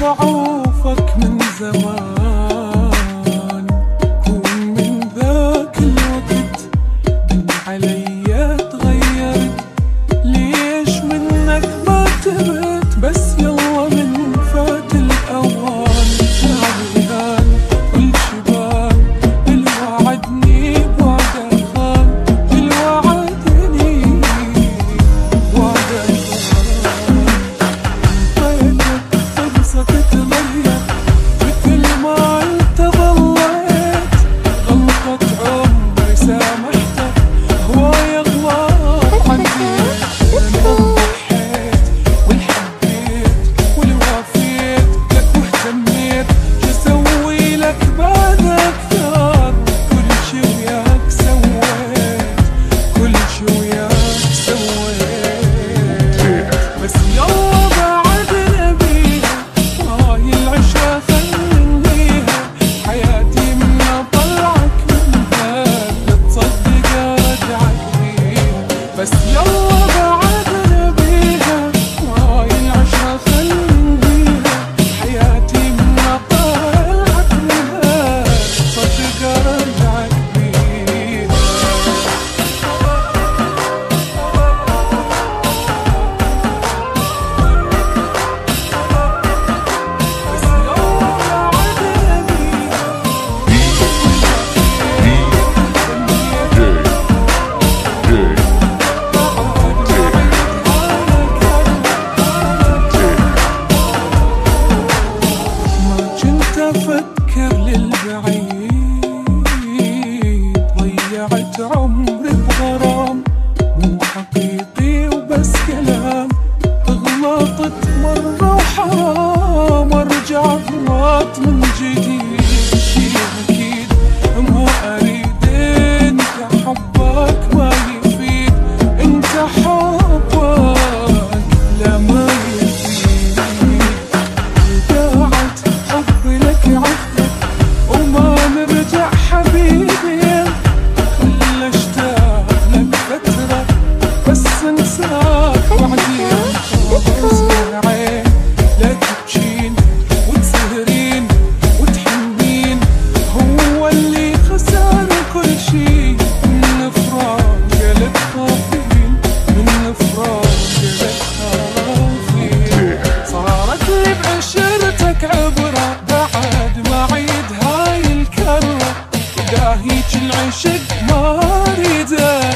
أعوفك من زمان، ومن ذاك الوقت من عليا تغيرت. ليش منك ما تبت؟ بس يلا من فات الأوان. شعبيان كل شبان اللي وعدني بوعده خان، اللي وعدني بوعده خان. طيبك فرصة تتغير مثل ما انت ظليت. غلطة عمري سامحتك، هواية غلط عديت. انا ضحيت والحبيت والوافيت لك واهتميت. شو اسوي لك بعد اكثر؟ كل شي وياك سويت، كل شي وياك سويت. بس يلا بعد نبيها، هاي العشرة خليها. حياتي منها طلعك منها، لا تصدق ارجعك فيها. بس يلا بعد نبيها، هاي العشرة خليها. حياتي منها طلعك منها، تصدق ارجعك فيها. بس يلا بعد نبيها. ما كنت أفكر للبعيد، ضيعت عمري بغرام مو حقيقي وبس كلام. غلطت مرة وحرام، أرجع غلط من جديد. شي أكيد ما أريد، أنت حبك ما يفيد. أنت حبك لا ما يفيد. ضاعت حبي لك عهدك وما نرجع حبيبي. خل اشتاق لك فترة بس انساك بعدين. اصبر عين لا تبكين وتسهرين وتحنين. هو اللي خسر كل شي من فراقك خافين، من فراقك خافين. صارت لي بعشرتك عبرة بعد ما عيد هاي الكرة. إذا هيج العشق ما أريده